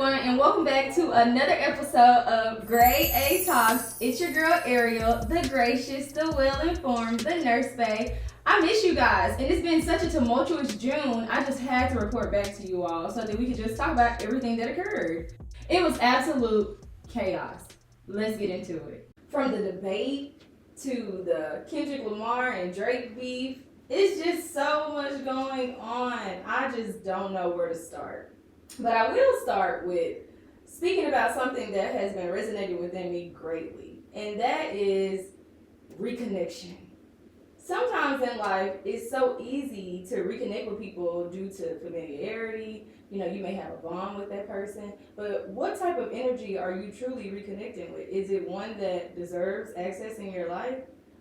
everyone, and welcome back to another episode of Grade A Talks. It's your girl Ariel, the gracious, the well-informed, the nurse bae. I miss you guys, and it's been such a tumultuous June. I just had to report back to you all so that we could just talk about everything that occurred. It was absolute chaos. Let's get into it. From the debate to the Kendrick Lamar and Drake beef, it's just so much going on. I just don't know where to start. But I will start with speaking about something that has been resonating within me greatly, and that is reconnection. Sometimes in life, it's so easy to reconnect with people due to familiarity. You know, you may have a bond with that person, but what type of energy are you truly reconnecting with? Is it one that deserves access in your life?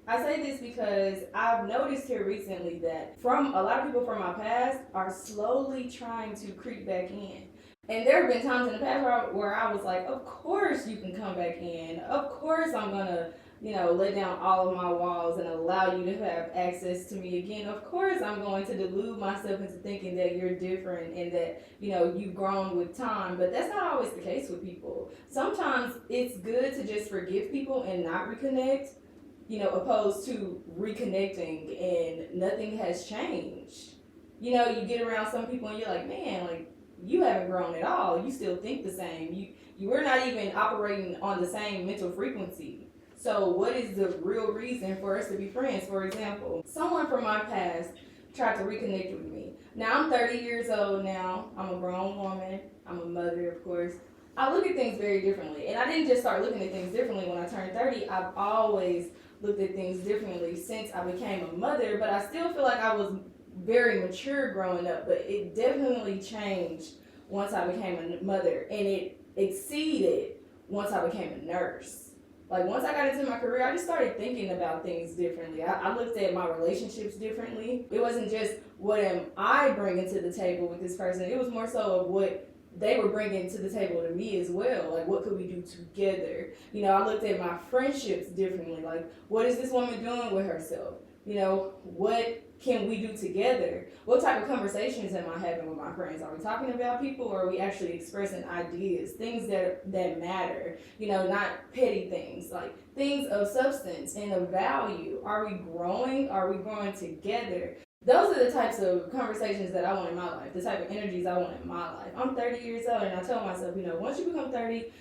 I say this because I've noticed here recently that from a lot of people from my past are slowly trying to creep back in. And there have been times in the past where I was like, of course you can come back in. Of course I'm going to, let down all of my walls and allow you to have access to me again. Of course I'm going to delude myself into thinking that you're different and that, you've grown with time. But that's not always the case with people. Sometimes it's good to just forgive people and not reconnect, opposed to reconnecting and nothing has changed. You get around some people and you're like, man, like you haven't grown at all. You still think the same. You were not even operating on the same mental frequency. So what is the real reason for us to be friends? For example, someone from my past tried to reconnect with me. Now I'm 30 years old now. I'm a grown woman. I'm a mother, of course. I look at things very differently. And I didn't just start looking at things differently when I turned 30. I've always looked at things differently since I became a mother, but I still feel like I was very mature growing up, but it definitely changed once I became a mother, and it exceeded once I became a nurse. Like once I got into my career, I just started thinking about things differently. I looked at my relationships differently. It wasn't just what am I bringing to the table with this person, it was more so of what they were bringing to the table to me as well. Like, what could we do together? I looked at my friendships differently. Like, what is this woman doing with herself? What can we do together? What type of conversations am I having with my friends? Are we talking about people, or are we actually expressing ideas, things that matter? Not petty things, like things of substance and of value. Are we growing? Are we growing together? Those are the types of conversations that I want in my life, the type of energies I want in my life. I'm 30 years old, and I tell myself, once you become 30,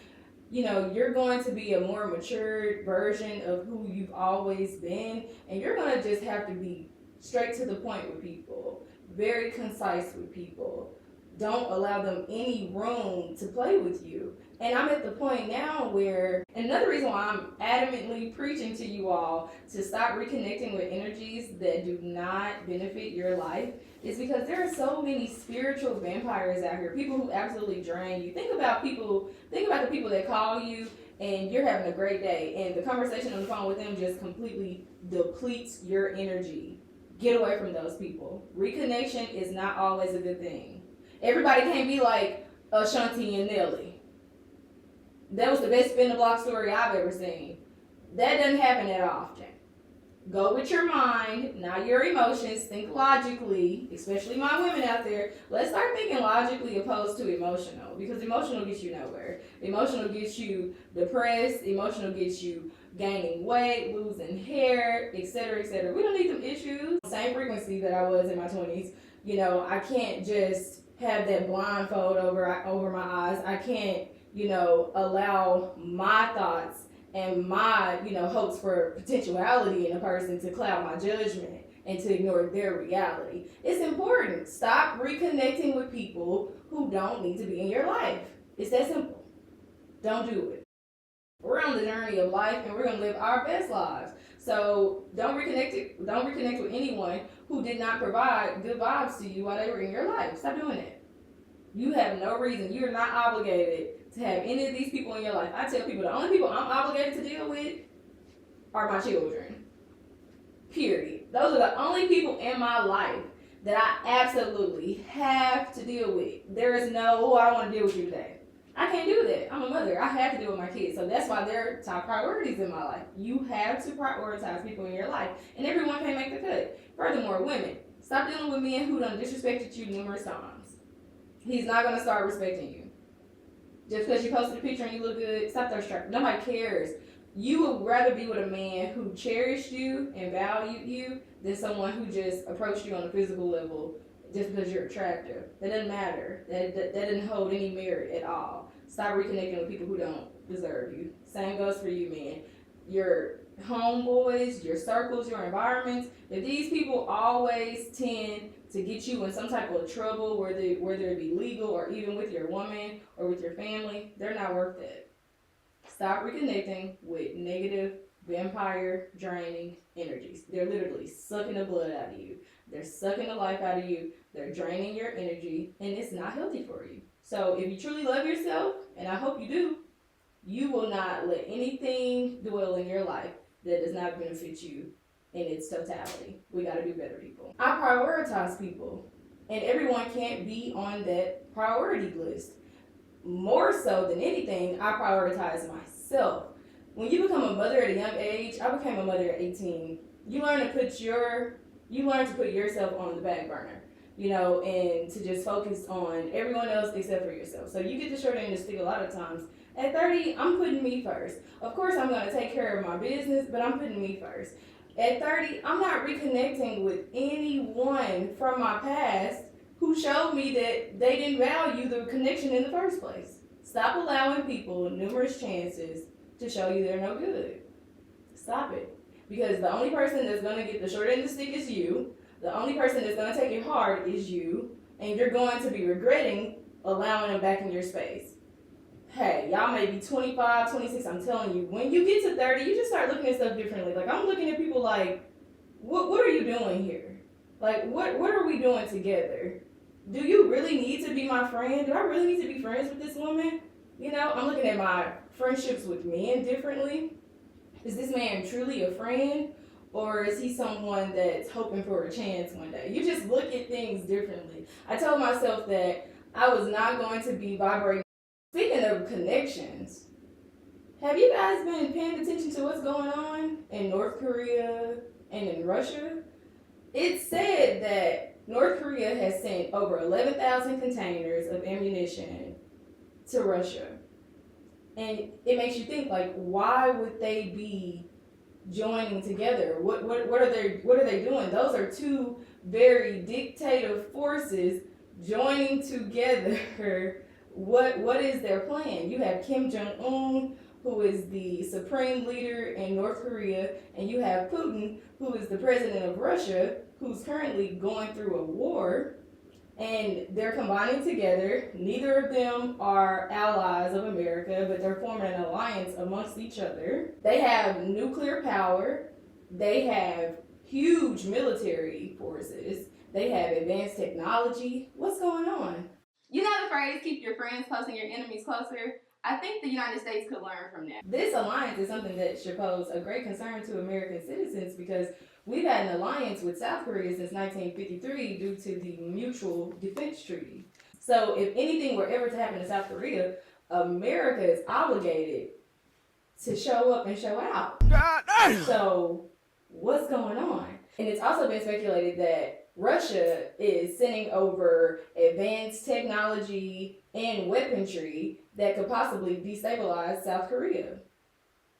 you're going to be a more matured version of who you've always been, and you're going to just have to be straight to the point with people, very concise with people. Don't allow them any room to play with you. And I'm at the point now where, and another reason why I'm adamantly preaching to you all to stop reconnecting with energies that do not benefit your life, is because there are so many spiritual vampires out here, people who absolutely drain you. Think about the people that call you and you're having a great day, and the conversation on the phone with them just completely depletes your energy. Get away from those people. Reconnection is not always a good thing. Everybody can't be like Ashanti and Nelly. That was the best spin the block story I've ever seen. That doesn't happen that often. Go with your mind, not your emotions. Think logically, especially my women out there. Let's start thinking logically opposed to emotional, because emotional gets you nowhere. Emotional gets you depressed. Emotional gets you gaining weight, losing hair, etc., etc. We don't need them issues. Same frequency that I was in my 20s. I can't just have that blindfold over my eyes. I can't, allow my thoughts and my, hopes for potentiality in a person to cloud my judgment and to ignore their reality. It's important. Stop reconnecting with people who don't need to be in your life. It's that simple. Don't do it. We're on the journey of life, and we're going to live our best lives. So don't reconnect with anyone who did not provide good vibes to you while they were in your life. Stop doing that. You have no reason. You're not obligated to have any of these people in your life. I tell people the only people I'm obligated to deal with are my children. Period. Those are the only people in my life that I absolutely have to deal with. There is no, I don't want to deal with you today. I can't do that. I'm a mother. I have to deal with my kids. So that's why they're top priorities in my life. You have to prioritize people in your life. And everyone can't make the cut. Furthermore, women, stop dealing with men who done disrespected you numerous times. He's not going to start respecting you. Just because you posted a picture and you look good, stop thirst trap. Nobody cares. You would rather be with a man who cherished you and valued you than someone who just approached you on a physical level just because you're attractive. That doesn't matter. That doesn't hold any merit at all. Stop reconnecting with people who don't deserve you. Same goes for you, man. Your homeboys, your circles, your environments. If these people always tend to get you in some type of trouble, whether it be legal or even with your woman or with your family, they're not worth it. Stop reconnecting with negative, vampire, draining energies. They're literally sucking the blood out of you. They're sucking the life out of you. They're draining your energy, and it's not healthy for you. So if you truly love yourself, and I hope you do, you will not let anything dwell in your life that does not benefit you in its totality. We got to do better, people. I prioritize people, and everyone can't be on that priority list. More so than anything, I prioritize myself. When you become a mother at a young age, I became a mother at 18. You learn to put yourself on the back burner, and to just focus on everyone else except for yourself. So you get the short end of the stick a lot of times. At 30, I'm putting me first. Of course, I'm going to take care of my business, but I'm putting me first. At 30, I'm not reconnecting with anyone from my past who showed me that they didn't value the connection in the first place. Stop allowing people numerous chances to show you they're no good. Stop it. Because the only person that's going to get the short end of the stick is you. The only person that's going to take it hard is you. And you're going to be regretting allowing them back in your space. Hey, y'all may be 25, 26, I'm telling you, when you get to 30, you just start looking at stuff differently. Like, I'm looking at people like, what are you doing here? Like, what are we doing together? Do you really need to be my friend? Do I really need to be friends with this woman? I'm looking at my friendships with men differently. Is this man truly a friend? Or is he someone that's hoping for a chance one day? You just look at things differently. I told myself that I was not going to be vibrating. Speaking of connections, have you guys been paying attention to what's going on in North Korea and in Russia? It's said that North Korea has sent over 11,000 containers of ammunition to Russia. And it makes you think, like, why would they be joining together? What are they doing? Those are two very dictative forces joining together. What is their plan? You have Kim Jong-un, who is the supreme leader in North Korea, and you have Putin, who is the president of Russia, who's currently going through a war, and they're combining together. Neither of them are allies of America, but they're forming an alliance amongst each other. They have nuclear power. They have huge military forces. They have advanced technology. What's going on? You know the phrase, keep your friends close and your enemies closer? I think the United States could learn from that. This alliance is something that should pose a great concern to American citizens because we've had an alliance with South Korea since 1953 due to the Mutual Defense Treaty. So if anything were ever to happen to South Korea, America is obligated to show up and show out. So what's going on? And it's also been speculated that Russia is sending over advanced technology and weaponry that could possibly destabilize South Korea.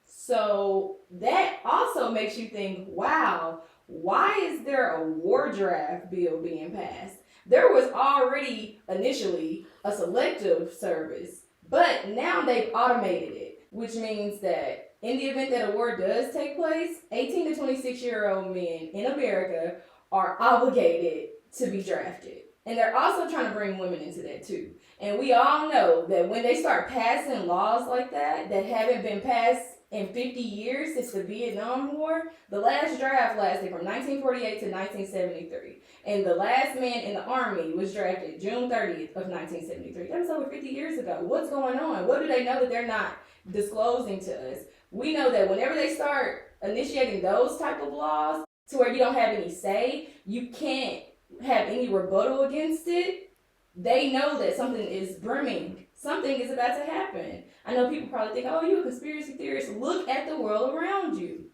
So that also makes you think, wow, why is there a war draft bill being passed? There was already initially a selective service, but now they've automated it, which means that in the event that a war does take place, 18 to 26-year-old men in America are obligated to be drafted. And they're also trying to bring women into that too. And we all know that when they start passing laws like that haven't been passed in 50 years since the Vietnam War, the last draft lasted from 1948 to 1973. And the last man in the Army was drafted June 30th of 1973. That was over 50 years ago. What's going on? What do they know that they're not disclosing to us? We know that whenever they start initiating those type of laws to where you don't have any say, you can't have any rebuttal against it, they know that something is brimming. Something is about to happen. I know people probably think, oh, you're a conspiracy theorist. Look at the world around you.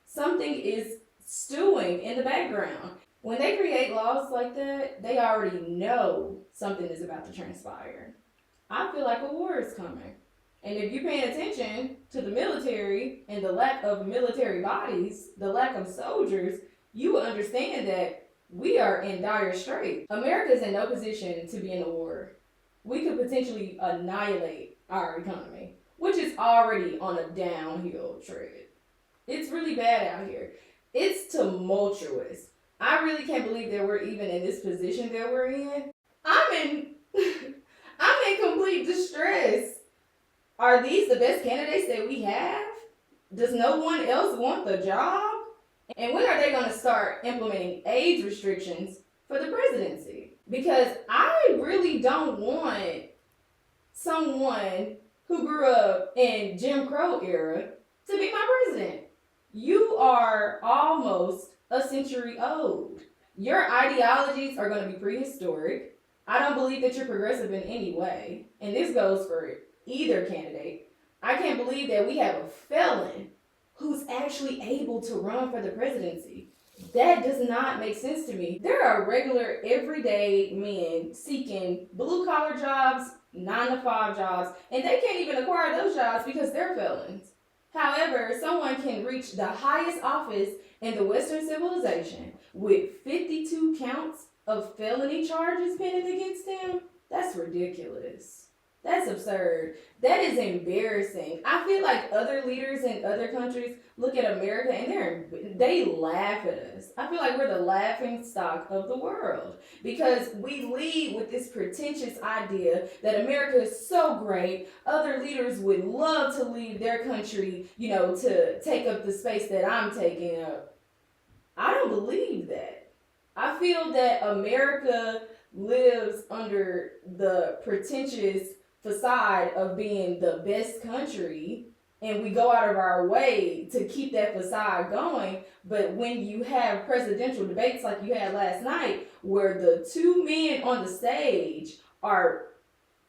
Something is stewing in the background. When they create laws like that, they already know something is about to transpire. I feel like a war is coming. And if you're paying attention to the military and the lack of military bodies, the lack of soldiers, you will understand that we are in dire straits. America is in no position to be in a war. We could potentially annihilate our economy, which is already on a downhill trend. It's really bad out here. It's tumultuous. I really can't believe that we're even in this position that we're in. I'm in I'm in complete distress. Are these the best candidates that we have? Does no one else want the job? And when are they going to start implementing age restrictions for the presidency? Because I really don't want someone who grew up in Jim Crow era to be my president. You are almost a century old. Your ideologies are going to be prehistoric. I don't believe that you're progressive in any way. And this goes for either candidate. I can't believe that we have a felon who's actually able to run for the presidency. That does not make sense to me. There are regular, everyday men seeking blue collar jobs, 9-to-5 jobs, and they can't even acquire those jobs because they're felons. However, someone can reach the highest office in the Western civilization with 52 counts of felony charges pending against them. That's ridiculous. That's absurd. That is embarrassing. I feel like other leaders in other countries look at America and they laugh at us. I feel like we're the laughing stock of the world because we lead with this pretentious idea that America is so great. Other leaders would love to leave their country, to take up the space that I'm taking up. I don't believe that. I feel that America lives under the pretentious facade of being the best country, and we go out of our way to keep that facade going. But when you have presidential debates like you had last night, where the two men on the stage are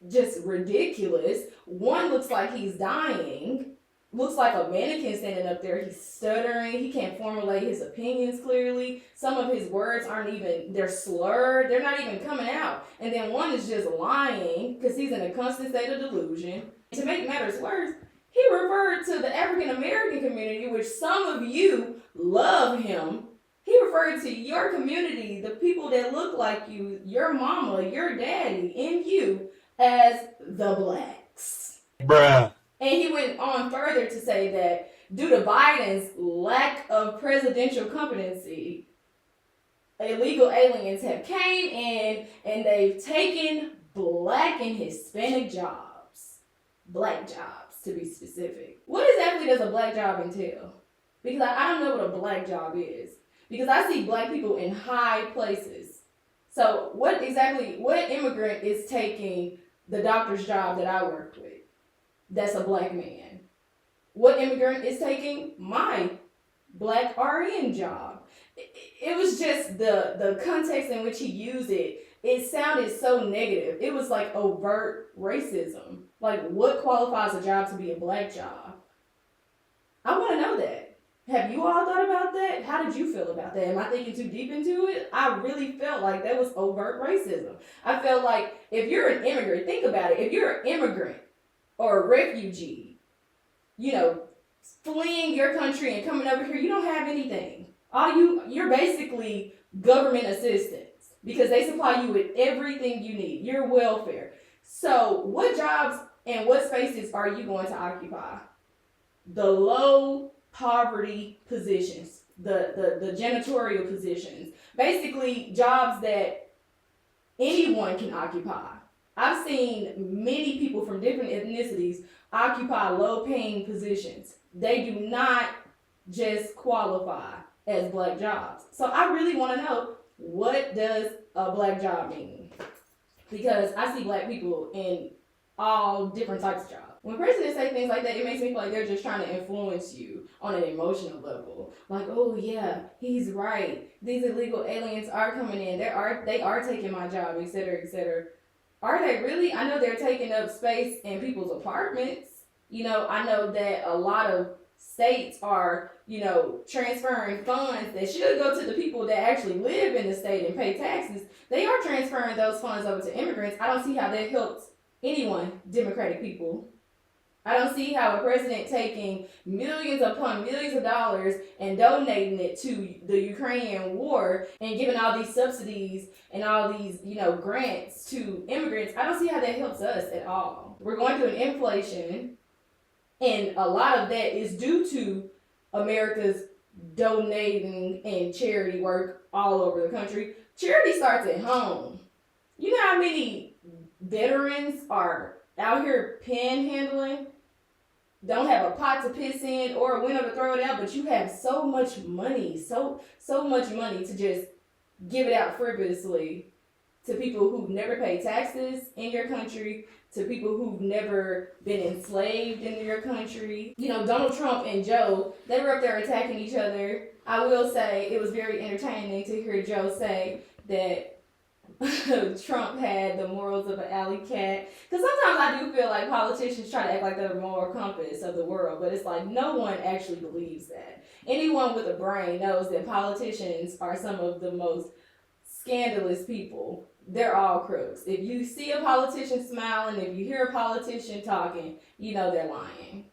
just ridiculous, one looks like he's dying, looks like a mannequin standing up there. He's stuttering. He can't formulate his opinions clearly. Some of his words they're slurred. They're not even coming out. And then one is just lying because he's in a constant state of delusion. To make matters worse, he referred to the African American community, which some of you love him. He referred to your community, the people that look like you, your mama, your daddy, and you, as the blacks. Bruh. And he went on further to say that due to Biden's lack of presidential competency, illegal aliens have came in and they've taken black and Hispanic jobs. Black jobs, to be specific. What exactly does a black job entail? Because I don't know what a black job is. Because I see black people in high places. So what immigrant is taking the doctor's job that I worked with? That's a black man. What immigrant is taking my black RN job? It was just the context in which he used it. It sounded so negative. It was like overt racism. Like, what qualifies a job to be a black job? I want to know that. Have you all thought about that? How did you feel about that? Am I thinking too deep into it? I really felt like that was overt racism. I felt like if you're an immigrant, think about it. If you're an immigrant or a refugee, fleeing your country and coming over here, you don't have anything. You're basically government assistance because they supply you with everything you need, your welfare. So what jobs and what spaces are you going to occupy? The low poverty positions, the janitorial positions, basically jobs that anyone can occupy. I've seen many people from different ethnicities occupy low-paying positions. They do not just qualify as black jobs. So I really want to know, what does a black job mean? Because I see black people in all different types of jobs. When presidents say things like that, it makes me feel like they're just trying to influence you on an emotional level. Like, oh yeah, he's right. These illegal aliens are coming in. They are taking my job, etc., etc. Are they really? I know they're taking up space in people's apartments. I know that a lot of states are, transferring funds that should go to the people that actually live in the state and pay taxes. They are transferring those funds over to immigrants. I don't see how that helps anyone, Democratic people. I don't see how a president taking millions upon millions of dollars and donating it to the Ukrainian war and giving all these subsidies and all these, grants to immigrants. I don't see how that helps us at all. We're going through an inflation, and a lot of that is due to America's donating and charity work all over the country. Charity starts at home. You know how many veterans are out here panhandling, don't have a pot to piss in or a window to throw it out, but you have so much money, so much money to just give it out frivolously to people who've never paid taxes in your country, to people who've never been enslaved in your country. Donald Trump and Joe, they were up there attacking each other. I will say it was very entertaining to hear Joe say that Trump had the morals of an alley cat. Because sometimes I do feel like politicians try to act like they're the moral compass of the world, but it's like no one actually believes that. Anyone with a brain knows that politicians are some of the most scandalous people. They're all crooks. If you see a politician smiling, if you hear a politician talking, you know they're lying.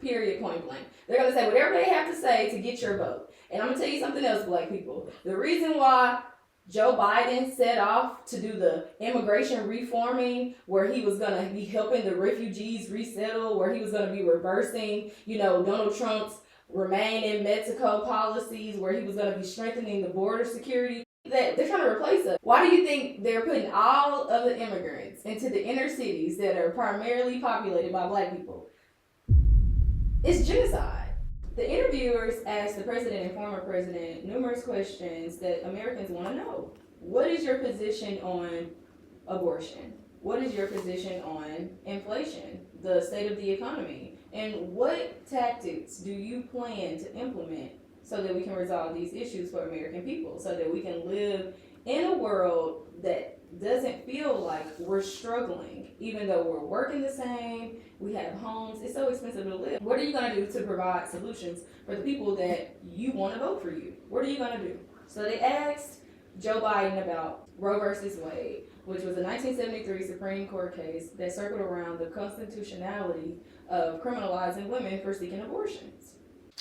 Period, point blank. They're going to say whatever they have to say to get your vote. And I'm going to tell you something else, black people. The reason why Joe Biden set off to do the immigration reforming, where he was going to be helping the refugees resettle, where he was going to be reversing, Donald Trump's remain in Mexico policies, where he was going to be strengthening the border security. That they're trying to replace us. Why do you think they're putting all of the immigrants into the inner cities that are primarily populated by black people? It's genocide. The interviewers asked the president and former president numerous questions that Americans want to know. What is your position on abortion? What is your position on inflation, the state of the economy? And what tactics do you plan to implement so that we can resolve these issues for American people, so that we can live in a world that doesn't feel like we're struggling, even though we're working the same, we have homes, it's so expensive to live. What are you going to do to provide solutions for the people that you want to vote for you? What are you going to do? So they asked Joe Biden about Roe versus Wade, which was a 1973 Supreme Court case that circled around the constitutionality of criminalizing women for seeking abortions.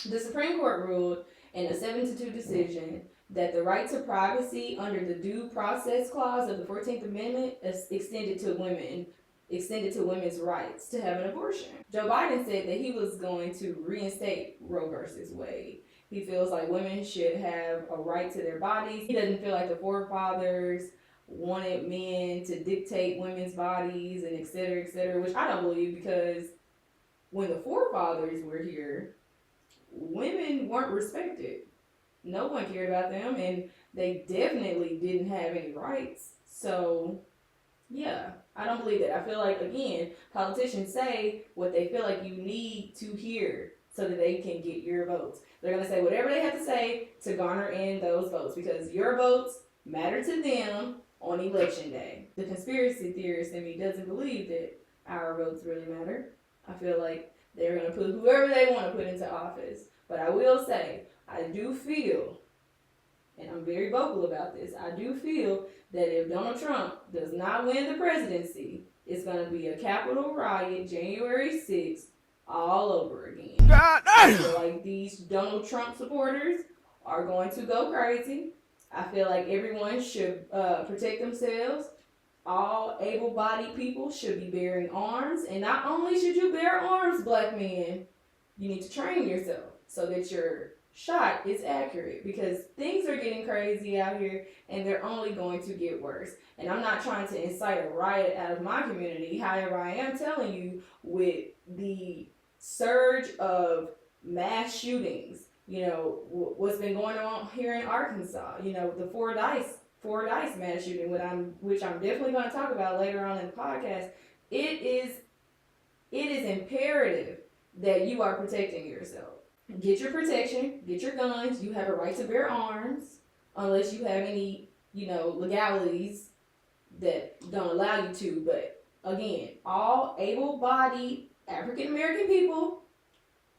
The Supreme Court ruled in a 7-2 decision that the right to privacy under the Due Process Clause of the 14th Amendment is extended to women's rights to have an abortion. Joe Biden said that he was going to reinstate Roe versus Wade. He feels like women should have a right to their bodies. He doesn't feel like the forefathers wanted men to dictate women's bodies and et cetera, which I don't believe, because when the forefathers were here, women weren't respected. No one cared about them, and they definitely didn't have any rights. So, yeah, I don't believe that. I feel like, again, politicians say what they feel like you need to hear so that they can get your votes. They're going to say whatever they have to say to garner in those votes, because your votes matter to them on election day. The conspiracy theorist in me doesn't believe that our votes really matter. I feel like they're going to put whoever they want to put into office. But I will say, I do feel, and I'm very vocal about this, I do feel that if Donald Trump does not win the presidency, it's going to be a Capitol riot January 6th all over again. I feel like these Donald Trump supporters are going to go crazy. I feel like everyone should protect themselves. All able-bodied people should be bearing arms. And not only should you bear arms, black men, you need to train yourself so that your shot is accurate, because things are getting crazy out here and they're only going to get worse. And I'm not trying to incite a riot out of my community. However, I am telling you, with the surge of mass shootings, what's been going on here in Arkansas, the Fordyce mass shooting, which I'm definitely going to talk about later on in the podcast. It is imperative that you are protecting yourself. Get your protection, get your guns. You have a right to bear arms, unless you have any, legalities that don't allow you to. But again, all able-bodied African American people,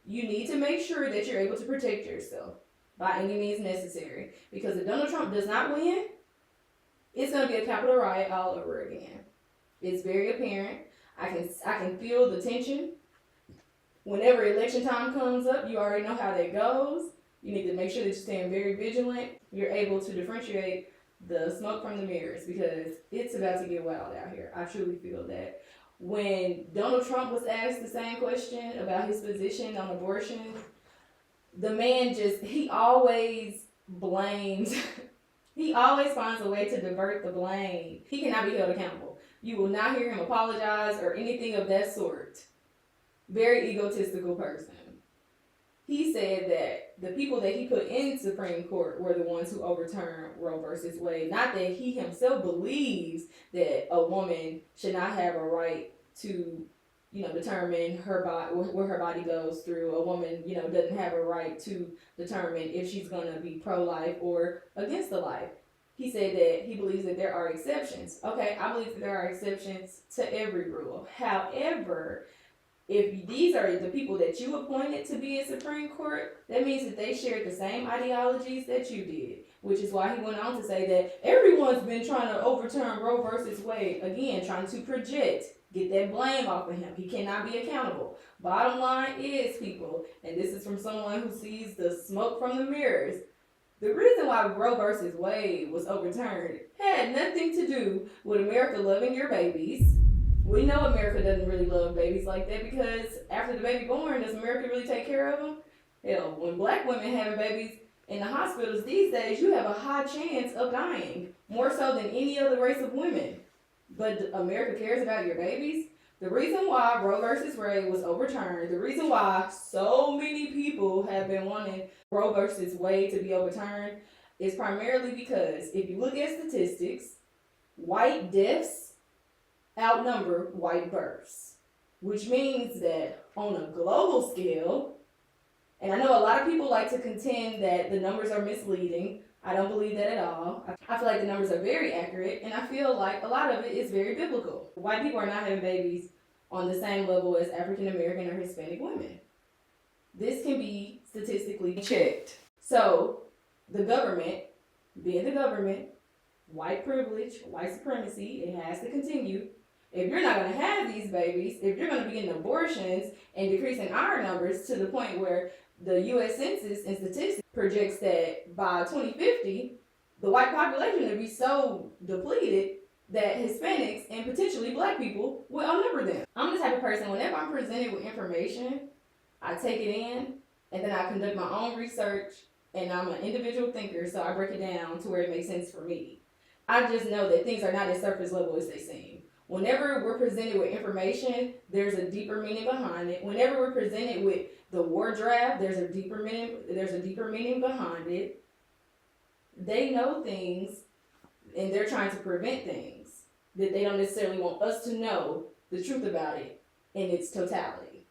you need to make sure that you're able to protect yourself by any means necessary. Because if Donald Trump does not win, it's going to be a Capitol riot all over again. It's very apparent. I can feel the tension. Whenever election time comes up, you already know how that goes. You need to make sure that you're staying very vigilant. You're able to differentiate the smoke from the mirrors because it's about to get wild out here. I truly feel that. When Donald Trump was asked the same question about his position on abortion, the man he always blames, he always finds a way to divert the blame. He cannot be held accountable. You will not hear him apologize or anything of that sort. Very egotistical person. He said that the people that he put in Supreme Court were the ones who overturned Roe versus Wade. Not that he himself believes that a woman should not have a right to, determine her body, where her body goes through. A woman, doesn't have a right to determine if she's going to be pro-life or against the life. He said that he believes that there are exceptions. Okay, I believe that there are exceptions to every rule. However, if these are the people that you appointed to be in Supreme Court, that means that they shared the same ideologies that you did, which is why he went on to say that everyone's been trying to overturn Roe versus Wade, again, trying to project, get that blame off of him. He cannot be accountable. Bottom line is, people, and this is from someone who sees the smoke from the mirrors, the reason why Roe versus Wade was overturned had nothing to do with America loving your babies. We know America doesn't really love babies like that because after the baby born, does America really take care of them? Hell, when black women having babies in the hospitals these days, you have a high chance of dying, more so than any other race of women. But America cares about your babies? The reason why Roe versus Wade was overturned, the reason why so many people have been wanting Roe versus Wade to be overturned is primarily because if you look at statistics, white deaths outnumber white births, which means that on a global scale, and I know a lot of people like to contend that the numbers are misleading. I don't believe that at all. I feel like the numbers are very accurate, and I feel like a lot of it is very biblical. White people are not having babies on the same level as African American or Hispanic women. This can be statistically checked. So the government, being the government, white privilege, white supremacy, it has to continue. If you're not going to have these babies, if you're going to be getting abortions and decreasing our numbers to the point where the U.S. Census and Statistics projects that by 2050, the white population will be so depleted that Hispanics and potentially black people will outnumber them. I'm the type of person, whenever I'm presented with information, I take it in and then I conduct my own research, and I'm an individual thinker, so I break it down to where it makes sense for me. I just know that things are not as surface level as they seem. Whenever we're presented with information, there's a deeper meaning behind it. Whenever we're presented with the war draft, there's a deeper meaning behind it. They know things, and they're trying to prevent things that they don't necessarily want us to know the truth about it in its totality.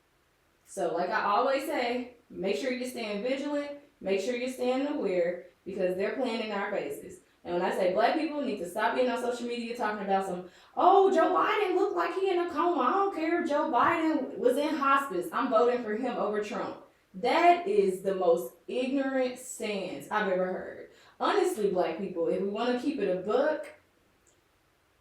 So like I always say, make sure you're staying vigilant, make sure you're staying aware, because they're playing in our faces. And when I say black people need to stop being on social media talking about Joe Biden looked like he in a coma. I don't care if Joe Biden was in hospice. I'm voting for him over Trump. That is the most ignorant stance I've ever heard. Honestly, black people, if we want to keep it a buck,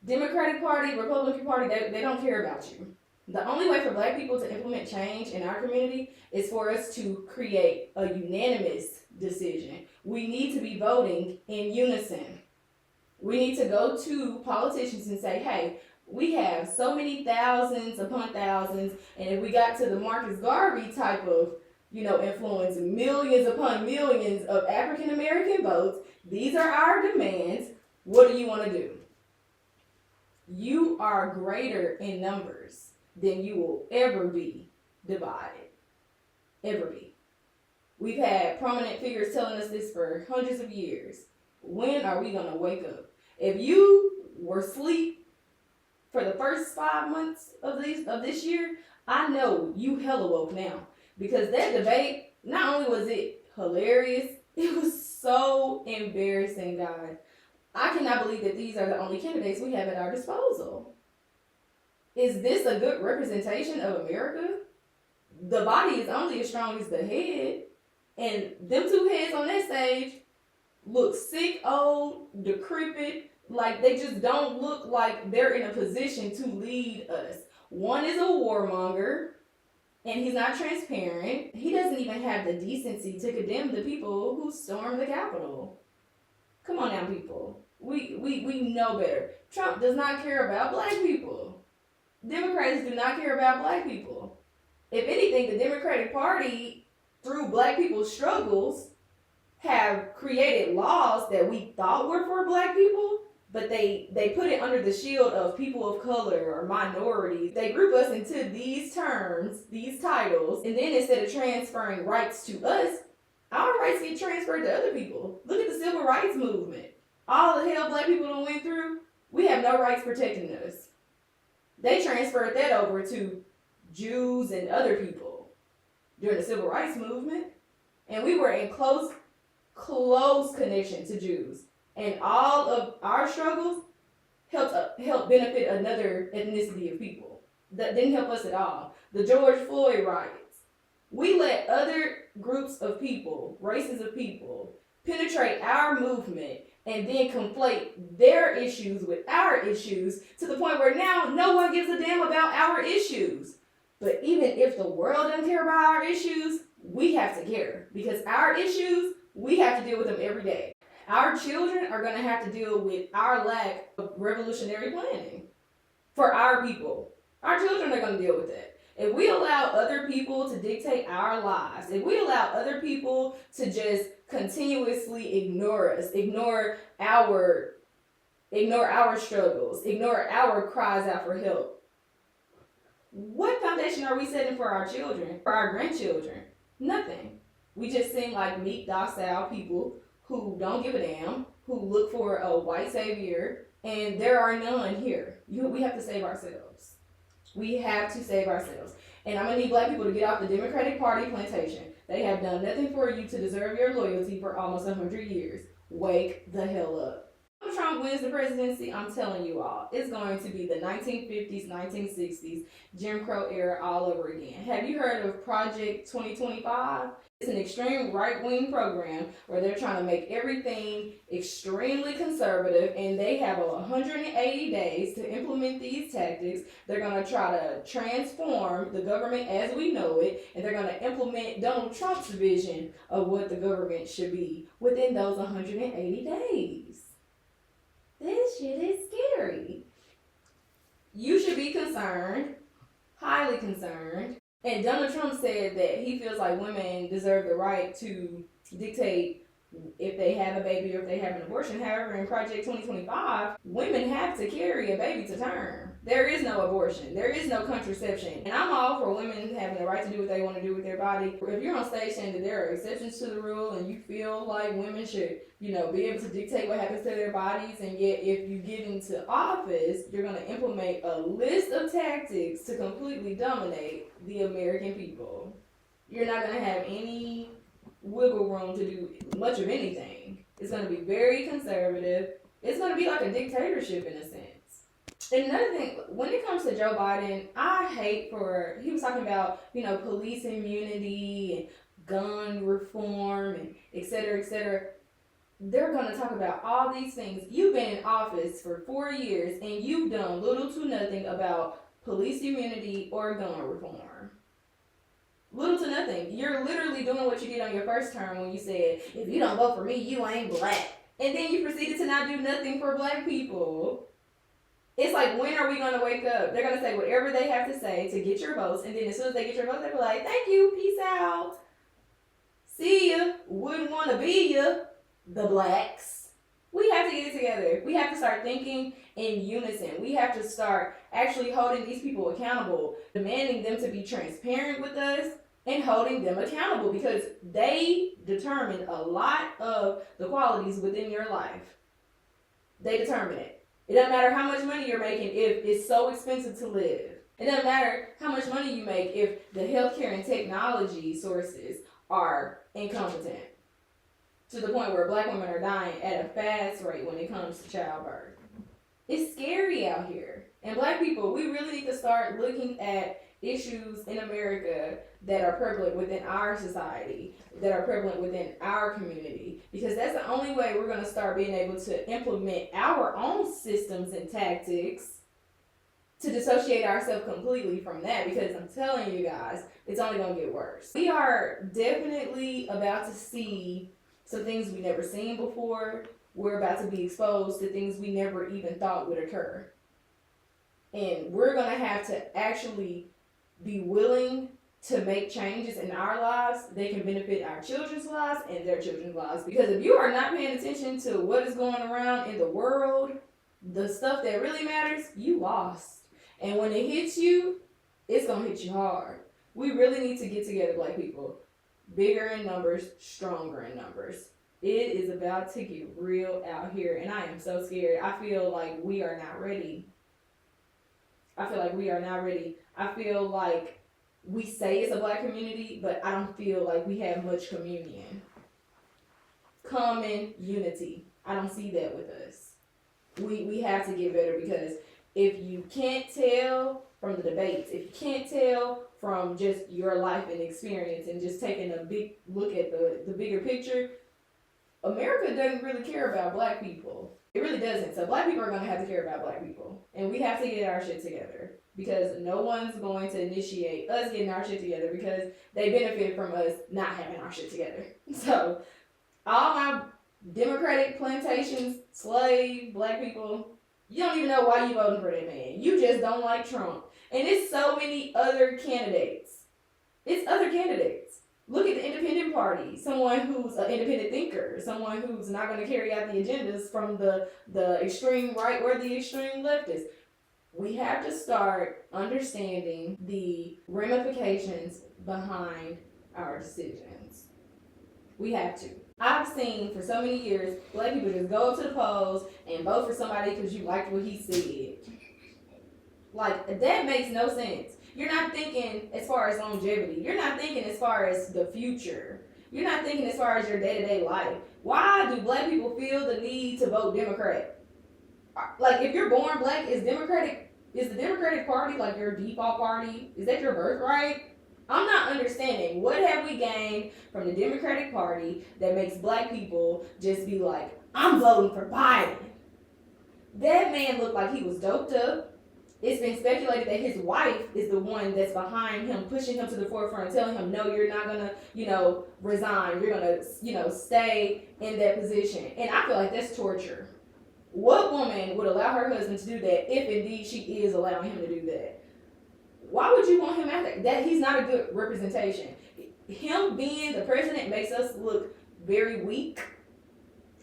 Democratic Party, Republican Party, they don't care about you. The only way for black people to implement change in our community is for us to create a unanimous decision. We need to be voting in unison. We need to go to politicians and say, hey, we have so many thousands upon thousands, and if we got to the Marcus Garvey type of, influence, millions upon millions of African American votes, these are our demands. What do you want to do? You are greater in numbers than you will ever be divided. Ever be. We've had prominent figures telling us this for hundreds of years. When are we going to wake up? If you were asleep for the first 5 months of this year, I know you hella woke now. Because that debate, not only was it hilarious, it was so embarrassing, guys. I cannot believe that these are the only candidates we have at our disposal. Is this a good representation of America? The body is only as strong as the head. And them two heads on that stage look sick, old, decrepit. Like, they just don't look like they're in a position to lead us. One is a warmonger, and he's not transparent. He doesn't even have the decency to condemn the people who stormed the Capitol. Come on now, people. We know better. Trump does not care about black people. Democrats do not care about black people. If anything, the Democratic Party, through black people's struggles, have created laws that we thought were for black people, but they put it under the shield of people of color or minorities. They group us into these terms, these titles, and then instead of transferring rights to us, our rights get transferred to other people. Look at the civil rights movement. All the hell black people done went through, we have no rights protecting us. They transferred that over to Jews and other people during the civil rights movement. And we were in close connection to Jews. And all of our struggles helped benefit another ethnicity of people. That didn't help us at all. The George Floyd riots. We let other groups of people, races of people, penetrate our movement and then conflate their issues with our issues to the point where now no one gives a damn about our issues. But even if the world doesn't care about our issues, we have to care, because our issues, we have to deal with them every day. Our children are going to have to deal with our lack of revolutionary planning for our people. Our children are going to deal with that. If we allow other people to dictate our lives, if we allow other people to just continuously ignore us, ignore our struggles, ignore our cries out for help, what foundation are we setting for our children, for our grandchildren? Nothing. We just seem like meek, docile people who don't give a damn, who look for a white savior, and there are none here. We have to save ourselves. We have to save ourselves. And I'm going to need black people to get off the Democratic Party plantation. They have done nothing for you to deserve your loyalty for almost 100 years. Wake the hell up. If Trump wins the presidency, I'm telling you all, it's going to be the 1950s, 1960s, Jim Crow era all over again. Have you heard of Project 2025? It's an extreme right-wing program where they're trying to make everything extremely conservative, and they have 180 days to implement these tactics. They're going to try to transform the government as we know it, and they're going to implement Donald Trump's vision of what the government should be within those 180 days. This shit is scary. You should be concerned, highly concerned. And Donald Trump said that he feels like women deserve the right to dictate if they have a baby or if they have an abortion. However, in Project 2025, women have to carry a baby to term. There is no abortion. There is no contraception. And I'm all for women having the right to do what they want to do with their body. If you're on stage saying that there are exceptions to the rule and you feel like women should, be able to dictate what happens to their bodies, and yet if you get into office, you're going to implement a list of tactics to completely dominate the American people. You're not going to have any wiggle room to do much of anything. It's going to be very conservative. It's going to be like a dictatorship in a sense. And another thing, when it comes to Joe Biden, he was talking about, police immunity and gun reform and et cetera, et cetera. They're going to talk about all these things. You've been in office for 4 years and you've done little to nothing about police immunity or gun reform. Little to nothing. You're literally doing what you did on your first term when you said, if you don't vote for me, you ain't black. And then you proceeded to not do nothing for black people. It's like, when are we going to wake up? They're going to say whatever they have to say to get your votes. And then as soon as they get your votes, they'll be like, thank you, peace out. See ya. Wouldn't want to be ya. The blacks. We have to get it together. We have to start thinking in unison. We have to start actually holding these people accountable, demanding them to be transparent with us, and holding them accountable, because they determine a lot of the qualities within your life. They determine it. It doesn't matter how much money you're making if it's so expensive to live. It doesn't matter how much money you make if the healthcare and technology sources are incompetent, to the point where black women are dying at a fast rate when it comes to childbirth. It's scary out here. And black people, we really need to start looking at issues in America that are prevalent within our society, that are prevalent within our community, because that's the only way we're going to start being able to implement our own systems and tactics to dissociate ourselves completely from that, because I'm telling you guys, it's only going to get worse. We are definitely about to see some things we never seen before. We're about to be exposed to things we never even thought would occur. And we're going to have to actually be willing to make changes in our lives that can benefit our children's lives and their children's lives. Because if you are not paying attention to what is going around in the world, the stuff that really matters, you lost. And when it hits you, it's going to hit you hard. We really need to get together, Black people. Bigger in numbers, stronger in numbers. It is about to get real out here, and I am so scared. I feel like we are not ready. I feel like we say it's a Black community, but I don't feel like we have much communion. Common unity. I don't see that with us. We have to get better, because if you can't tell from the debates, if you can't tell from just your life and experience and just taking a big look at the bigger picture, America doesn't really care about Black people. It really doesn't. So Black people are going to have to care about Black people. And we have to get our shit together, because no one's going to initiate us getting our shit together, because they benefit from us not having our shit together. So all my Democratic plantations, slave Black people, you don't even know why you voting for that man. You just don't like Trump. And it's so many other candidates. It's other candidates. Look at the independent party. Someone who's an independent thinker. Someone who's not going to carry out the agendas from the extreme right or the extreme leftist. We have to start understanding the ramifications behind our decisions. We have to. I've seen for so many years, Black people just go up to the polls and vote for somebody because you liked what he said. Like, that makes no sense. You're not thinking as far as longevity. You're not thinking as far as the future. You're not thinking as far as your day-to-day life. Why do Black people feel the need to vote Democrat? Like, if you're born Black, is the Democratic Party like your default party? Is that your birthright? I'm not understanding. What have we gained from the Democratic Party that makes Black people just be like, I'm voting for Biden? That man looked like he was doped up. It's been speculated that his wife is the one that's behind him, pushing him to the forefront, telling him, no, you're not going to, resign. You're going to, stay in that position. And I feel like that's torture. What woman would allow her husband to do that if indeed she is allowing him to do that? Why would you want him out there? That he's not a good representation. Him being the president makes us look very weak.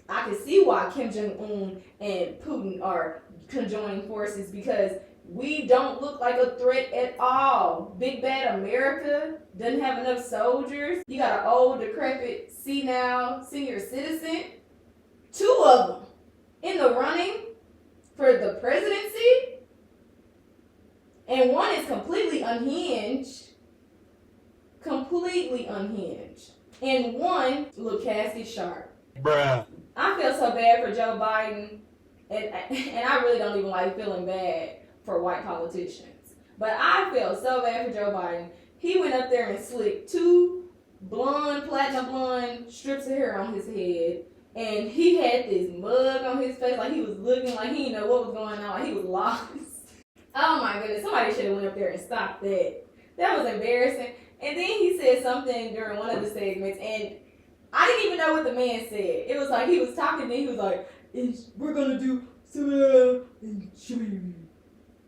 I can see why Kim Jong-un and Putin are conjoining forces, because we don't look like a threat at all. Big bad America doesn't have enough soldiers. You got an old, decrepit, senile senior citizen. 2 of them in the running for the presidency. And one is completely unhinged. And one look casket sharp. Bruh. I feel so bad for Joe Biden. And I really don't even like feeling bad for white politicians. But I feel so bad for Joe Biden. He went up there and slicked 2 platinum blonde strips of hair on his head. And he had this mug on his face, like he was looking like he didn't know what was going on, like he was lost. Oh my goodness, somebody should have went up there and stopped that. That was embarrassing. And then he said something during one of the segments, and I didn't even know what the man said. It was like he was talking, and he was like, we're going to do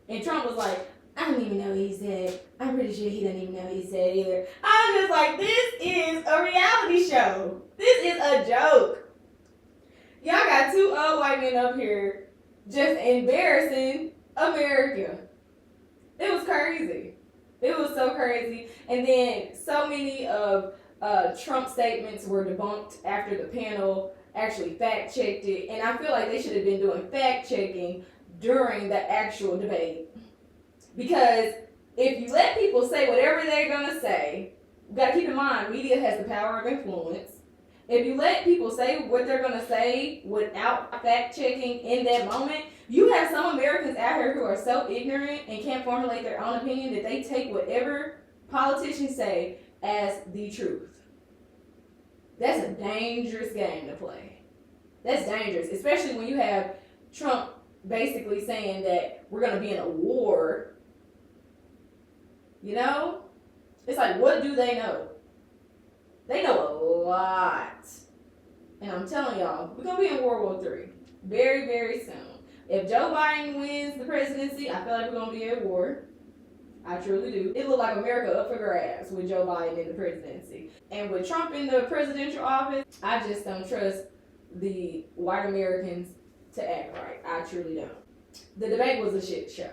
and Trump was like, I don't even know what he said. I'm pretty sure he doesn't even know what he said either. I'm just like, this is a reality show. This is a joke. Y'all got 2 old white men up here just embarrassing America. It was crazy. It was so crazy. And then so many of Trump's statements were debunked after the panel actually fact-checked it. And I feel like they should have been doing fact-checking during the actual debate. Because if you let people say whatever they're going to say, you got to keep in mind, media has the power of influence. If you let people say what they're going to say without fact-checking in that moment, You have some Americans out here who are so ignorant and can't formulate their own opinion that they take whatever politicians say as the truth. That's a dangerous game to play. That's dangerous, especially when you have Trump basically saying that we're going to be in a war. You know? It's like, what do they know? They know a lot. And I'm telling y'all, we're going to be in World War III very, very soon. If Joe Biden wins the presidency, I feel like we're going to be at war. I truly do. It looked like America up for grabs with Joe Biden in the presidency. And with Trump in the presidential office, I just don't trust the white Americans to act right. I truly don't. The debate was a shit show.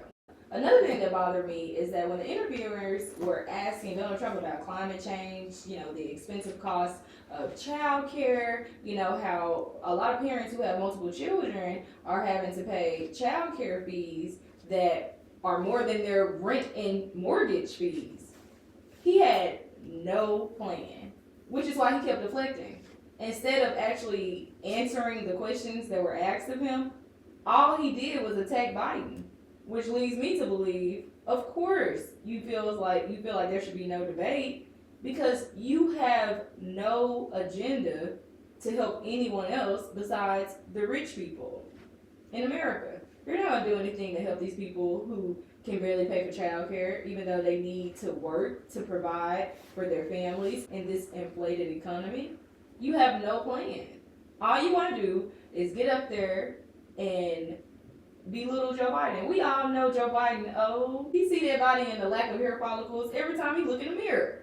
Another thing that bothered me is that when the interviewers were asking Donald Trump about climate change, the expensive cost of child care, how a lot of parents who have multiple children are having to pay child care fees that are more than their rent and mortgage fees. He had no plan, which is why he kept deflecting. Instead of actually answering the questions that were asked of him, all he did was attack Biden, which leads me to believe, of course, you feel like there should be no debate because you have no agenda to help anyone else besides the rich people in America. You're not going to do anything to help these people who can barely pay for child care, even though they need to work to provide for their families in this inflated economy. You have no plan. All you want to do is get up there and belittle Joe Biden. We all know Joe Biden old. He see that body and the lack of hair follicles every time he look in the mirror.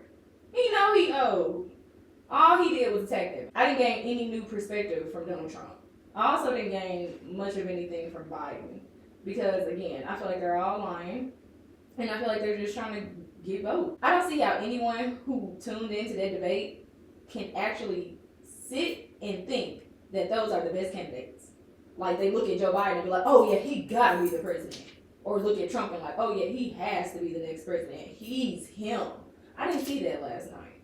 He know he old. All he did was attack them. I didn't gain any new perspective from Donald Trump. I also didn't gain much of anything from Biden because, again, I feel like they're all lying and I feel like they're just trying to get votes. I don't see how anyone who tuned into that debate can actually sit and think that those are the best candidates. Like, they look at Joe Biden and be like, oh yeah, he gotta be the president. Or look at Trump and like, oh yeah, he has to be the next president. He's him. I didn't see that last night.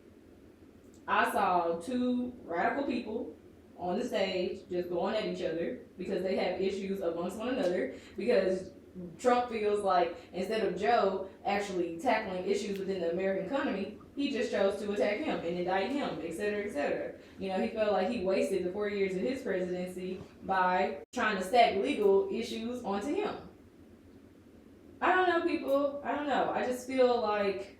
I saw two radical people on the stage just going at each other because they have issues amongst one another, because Trump feels like instead of Joe actually tackling issues within the American economy, he just chose to attack him and indict him, etc., etc. He felt like he wasted the 4 years of his presidency by trying to stack legal issues onto him. I don't know, people. I don't know. I just feel like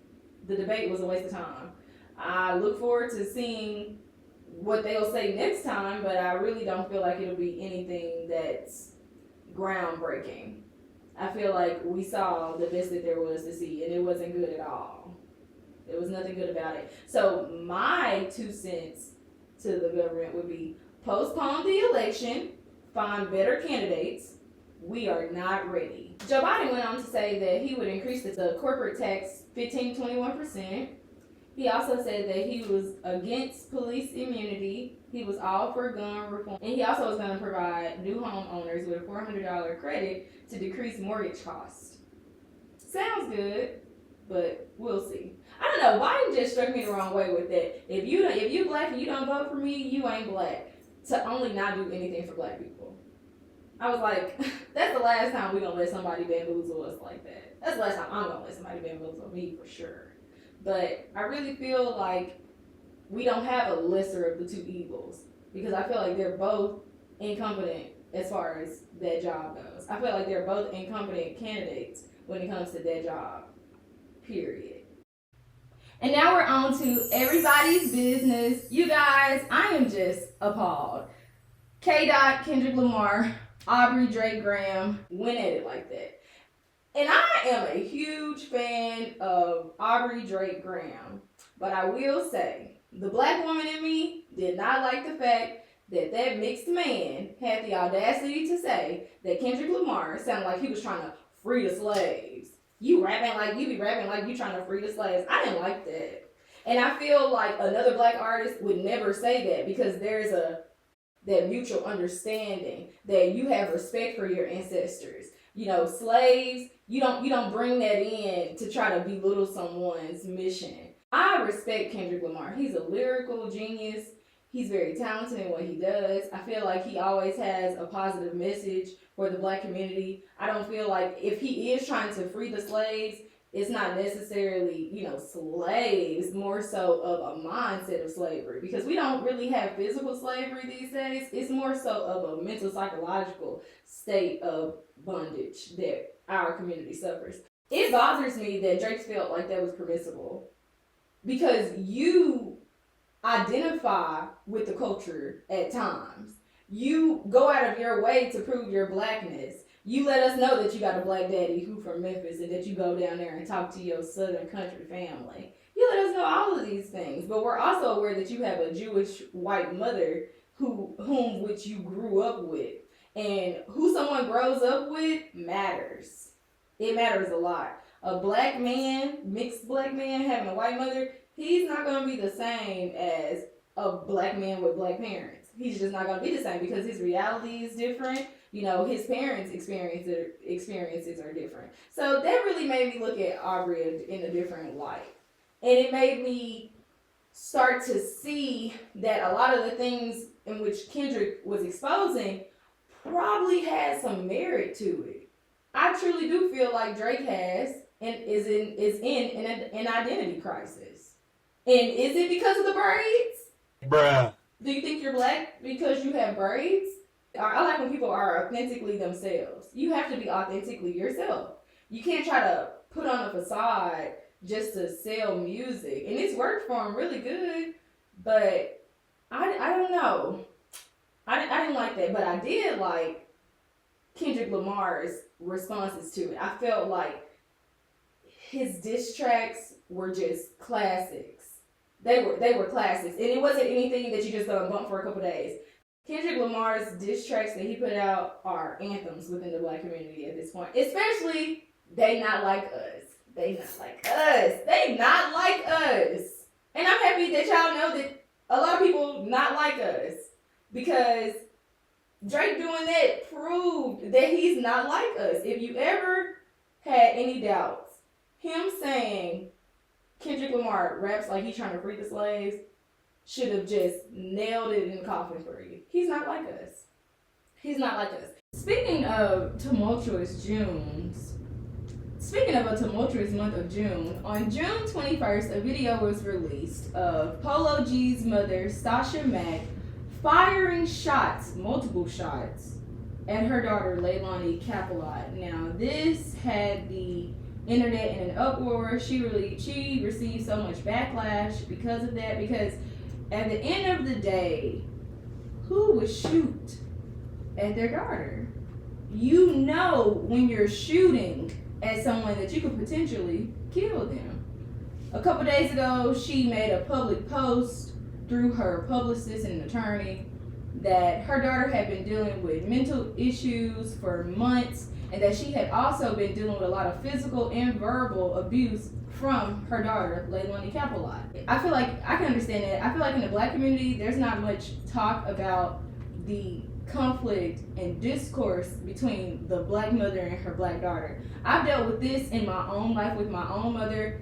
the debate was a waste of time. I look forward to seeing what they'll say next time, but I really don't feel like it'll be anything that's groundbreaking. I feel like we saw the best that there was to see, and it wasn't good at all. There was nothing good about it. So my 2 cents to the government would be postpone the election, find better candidates. We are not ready. Joe Biden went on to say that he would increase the corporate tax 15 to 21%. He also said that he was against police immunity. He was all for gun reform. And he also was going to provide new homeowners with a $400 credit to decrease mortgage costs. Sounds good, but we'll see. I don't know, Biden just struck me the wrong way with that. If you black and you don't vote for me, you ain't black. To only not do anything for black people. I was like, that's the last time we're going to let somebody bamboozle us like that. That's the last time I'm going to let somebody bamboozle me for sure. But I really feel like we don't have a lesser of the two evils, because I feel like they're both incompetent as far as that job goes. I feel like they're both incompetent candidates when it comes to that job, period. And now we're on to everybody's business. You guys, I am just appalled. K-Dot, Kendrick Lamar, Aubrey Drake Graham went at it like that. And I am a huge fan of Aubrey Drake Graham, but I will say, the black woman in me did not like the fact that mixed man had the audacity to say that Kendrick Lamar sounded like he was trying to free the slaves. You be rapping like you trying to free the slaves. I didn't like that. And I feel like another black artist would never say that, because there's that mutual understanding that you have respect for your ancestors. Slaves, you don't bring that in to try to belittle someone's mission. I respect Kendrick Lamar. He's a lyrical genius. He's very talented in what he does. I feel like he always has a positive message for the black community. I don't feel like if he is trying to free the slaves, it's not necessarily, slaves, more so of a mindset of slavery, because we don't really have physical slavery these days. It's more so of a mental, psychological state of bondage that our community suffers. It bothers me that Drake felt like that was permissible, because you identify with the culture at times. You go out of your way to prove your blackness. You let us know that you got a black daddy who from Memphis and that you go down there and talk to your southern country family. You let us know all of these things, but we're also aware that you have a Jewish white mother which you grew up with. And who someone grows up with matters. It matters a lot. A black man, mixed black man having a white mother, he's not going to be the same as a black man with black parents. He's just not going to be the same because his reality is different. His parents' experiences are different. So that really made me look at Aubrey in a different light. And it made me start to see that a lot of the things in which Kendrick was exposing probably had some merit to it. I truly do feel like Drake has and is in an identity crisis. And is it because of the braids? Bruh. Do you think you're black because you have braids? I like when people are authentically themselves. You have to be authentically yourself. You can't try to put on a facade just to sell music. And it's worked for him really good, but I don't know. I didn't like that, but I did like Kendrick Lamar's responses to it. I felt like his diss tracks were just classics. They were classics, and it wasn't anything that you just gonna bump for a couple days. Kendrick Lamar's diss tracks that he put out are anthems within the black community at this point. Especially, They Not Like Us. They Not Like Us. They Not Like Us. And I'm happy that y'all know that a lot of people not like us, because Drake doing that proved that he's not like us. If you ever had any doubts, him saying Kendrick Lamar raps like he's trying to free the slaves should have just nailed it in the coffin for you. He's not like us. He's not like us. Speaking of a tumultuous month of June, on June 21st, a video was released of Polo G's mother, Stasha Mack, firing multiple shots, at her daughter, Leilani Capelot. Now, this had the internet in an uproar. She received so much backlash because of that, because at the end of the day, who would shoot at their daughter? When you're shooting at someone that you could potentially kill them. A couple days ago, she made a public post through her publicist and attorney that her daughter had been dealing with mental issues for months, and that she had also been dealing with a lot of physical and verbal abuse from her daughter, Leilani Capelot. I feel like I can understand that. I feel like in the black community, there's not much talk about the conflict and discourse between the black mother and her black daughter. I've dealt with this in my own life with my own mother.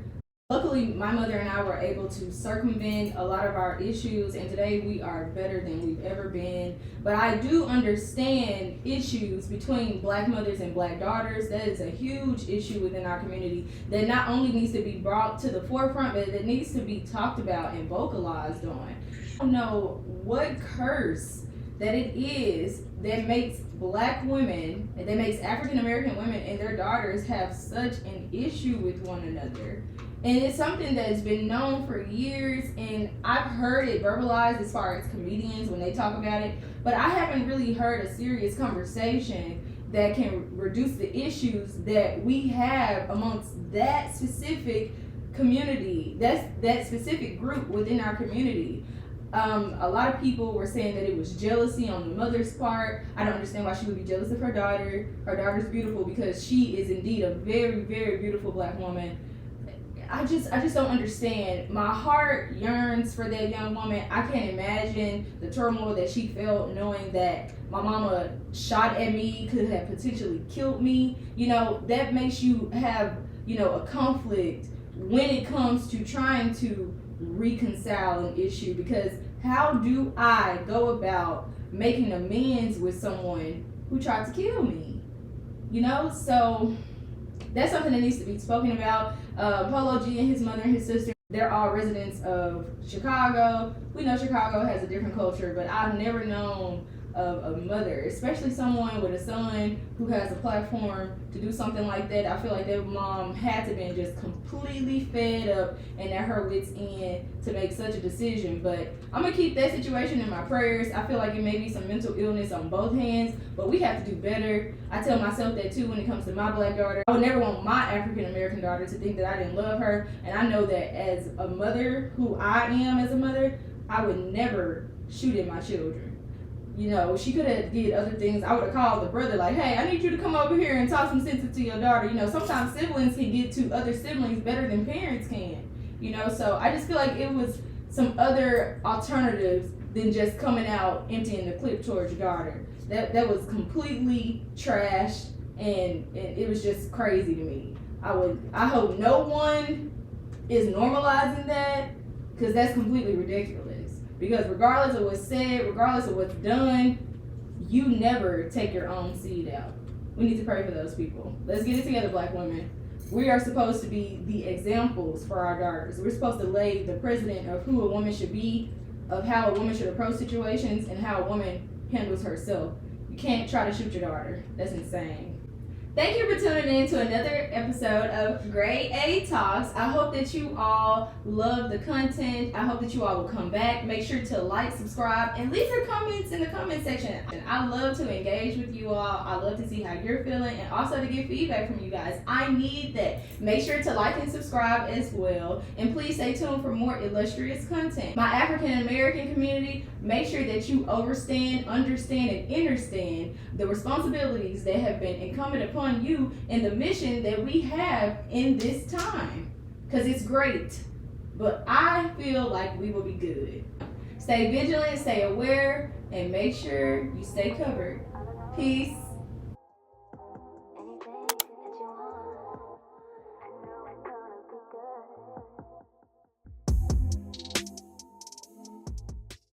Luckily, my mother and I were able to circumvent a lot of our issues, and today we are better than we've ever been. But I do understand issues between black mothers and black daughters. That is a huge issue within our community that not only needs to be brought to the forefront, but that needs to be talked about and vocalized on. I don't know what curse that it is that makes black women, and that makes African American women and their daughters have such an issue with one another. And it's something that's been known for years, and I've heard it verbalized as far as comedians when they talk about it, but I haven't really heard a serious conversation that can reduce the issues that we have amongst that specific community, that specific group within our community. A lot of people were saying that it was jealousy on the mother's part. I don't understand why she would be jealous of her daughter. Her daughter's beautiful because she is indeed a very, very beautiful black woman. I just don't understand. My heart yearns for that young woman. I can't imagine the turmoil that she felt knowing that my mama shot at me, could have potentially killed me. That makes you have, a conflict when it comes to trying to reconcile an issue, because How do I go about making amends with someone who tried to kill me? So that's something that needs to be spoken about. Polo G and his mother and his sister, they're all residents of Chicago. We know Chicago has a different culture, but I've never known of a mother, especially someone with a son who has a platform to do something like that. I feel like their mom had to been just completely fed up and at her wits end to make such a decision. But I'm gonna keep that situation in my prayers. I feel like it may be some mental illness on both hands, but we have to do better. I tell myself that too when it comes to my black daughter. I would never want my African American daughter to think that I didn't love her, and I know that as a mother, who I am as a mother, I would never shoot at my children. She could have did other things. I would have called the brother like, hey, I need you to come over here and talk some sense into your daughter. Sometimes siblings can get to other siblings better than parents can. So I just feel like it was some other alternatives than just coming out emptying the clip towards your daughter. That was completely trash, and it was just crazy to me. I hope no one is normalizing that, because that's completely ridiculous. Because regardless of what's said, regardless of what's done, you never take your own seed out. We need to pray for those people. Let's get it together, black women. We are supposed to be the examples for our daughters. We're supposed to lay the precedent of who a woman should be, of how a woman should approach situations, and how a woman handles herself. You can't try to shoot your daughter. That's insane. Thank you for tuning in to another episode of Grade A Talks. I hope that you all love the content. I hope that you all will come back. Make sure to like, subscribe, and leave your comments in the comment section. I love to engage with you all. I love to see how you're feeling, and also to get feedback from you guys. I need that. Make sure to like and subscribe as well. And please stay tuned for more illustrious content. My African American community, make sure that you understand, and understand the responsibilities that have been incumbent upon you and the mission that we have in this time, because it's great, but I feel like we will be good. Stay vigilant, stay aware, and make sure you stay covered. Peace.